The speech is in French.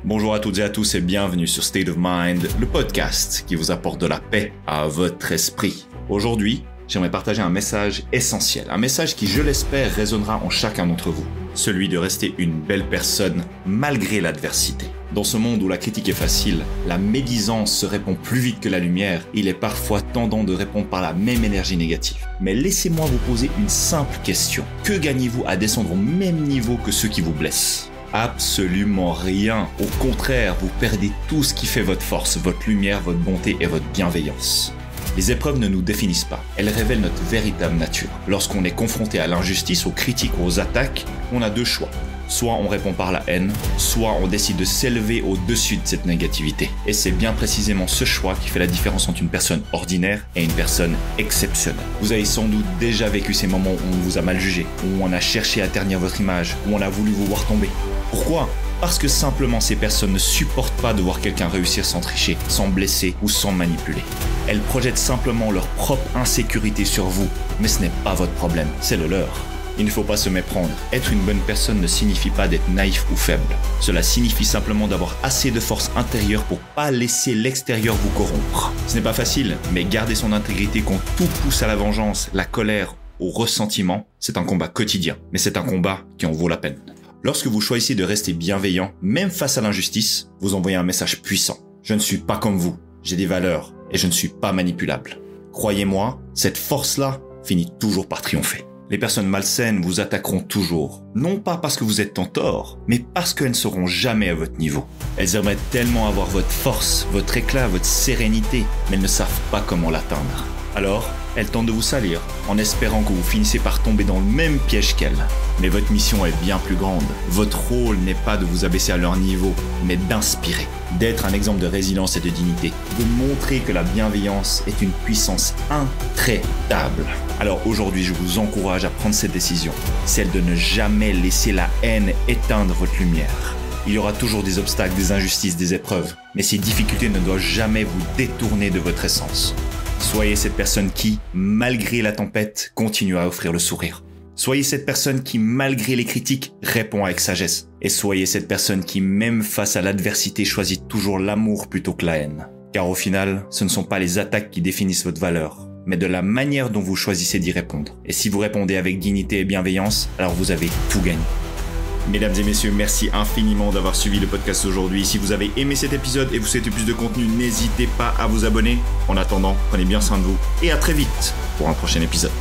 Bonjour à toutes et à tous et bienvenue sur State of Mind, le podcast qui vous apporte de la paix à votre esprit. Aujourd'hui, j'aimerais partager un message essentiel, un message qui, je l'espère, résonnera en chacun d'entre vous. Celui de rester une belle personne malgré l'adversité. Dans ce monde où la critique est facile, la médisance se répand plus vite que la lumière, il est parfois tendant de répondre par la même énergie négative. Mais laissez-moi vous poser une simple question. Que gagnez-vous à descendre au même niveau que ceux qui vous blessent ? Absolument rien. Au contraire, vous perdez tout ce qui fait votre force, votre lumière, votre bonté et votre bienveillance. Les épreuves ne nous définissent pas, elles révèlent notre véritable nature. Lorsqu'on est confronté à l'injustice, aux critiques ou aux attaques, on a deux choix. Soit on répond par la haine, soit on décide de s'élever au-dessus de cette négativité. Et c'est bien précisément ce choix qui fait la différence entre une personne ordinaire et une personne exceptionnelle. Vous avez sans doute déjà vécu ces moments où on vous a mal jugé, où on a cherché à ternir votre image, où on a voulu vous voir tomber. Pourquoi ? Parce que simplement ces personnes ne supportent pas de voir quelqu'un réussir sans tricher, sans blesser ou sans manipuler. Elles projettent simplement leur propre insécurité sur vous, mais ce n'est pas votre problème, c'est le leur. Il ne faut pas se méprendre. Être une bonne personne ne signifie pas d'être naïf ou faible. Cela signifie simplement d'avoir assez de force intérieure pour pas laisser l'extérieur vous corrompre. Ce n'est pas facile, mais garder son intégrité quand tout pousse à la vengeance, la colère, au ressentiment, c'est un combat quotidien. Mais c'est un combat qui en vaut la peine. Lorsque vous choisissez de rester bienveillant, même face à l'injustice, vous envoyez un message puissant. Je ne suis pas comme vous, j'ai des valeurs et je ne suis pas manipulable. Croyez-moi, cette force-là finit toujours par triompher. Les personnes malsaines vous attaqueront toujours, non pas parce que vous êtes en tort, mais parce qu'elles ne seront jamais à votre niveau. Elles aimeraient tellement avoir votre force, votre éclat, votre sérénité, mais elles ne savent pas comment l'atteindre. Alors, elles tentent de vous salir, en espérant que vous finissez par tomber dans le même piège qu'elles. Mais votre mission est bien plus grande. Votre rôle n'est pas de vous abaisser à leur niveau, mais d'inspirer, d'être un exemple de résilience et de dignité, de montrer que la bienveillance est une puissance intraitable. Alors aujourd'hui, je vous encourage à prendre cette décision, celle de ne jamais laisser la haine éteindre votre lumière. Il y aura toujours des obstacles, des injustices, des épreuves, mais ces difficultés ne doivent jamais vous détourner de votre essence. Soyez cette personne qui, malgré la tempête, continue à offrir le sourire. Soyez cette personne qui, malgré les critiques, répond avec sagesse. Et soyez cette personne qui, même face à l'adversité, choisit toujours l'amour plutôt que la haine. Car au final, ce ne sont pas les attaques qui définissent votre valeur, mais de la manière dont vous choisissez d'y répondre. Et si vous répondez avec dignité et bienveillance, alors vous avez tout gagné. Mesdames et messieurs, merci infiniment d'avoir suivi le podcast aujourd'hui. Si vous avez aimé cet épisode et vous souhaitez plus de contenu, n'hésitez pas à vous abonner. En attendant, prenez bien soin de vous et à très vite pour un prochain épisode.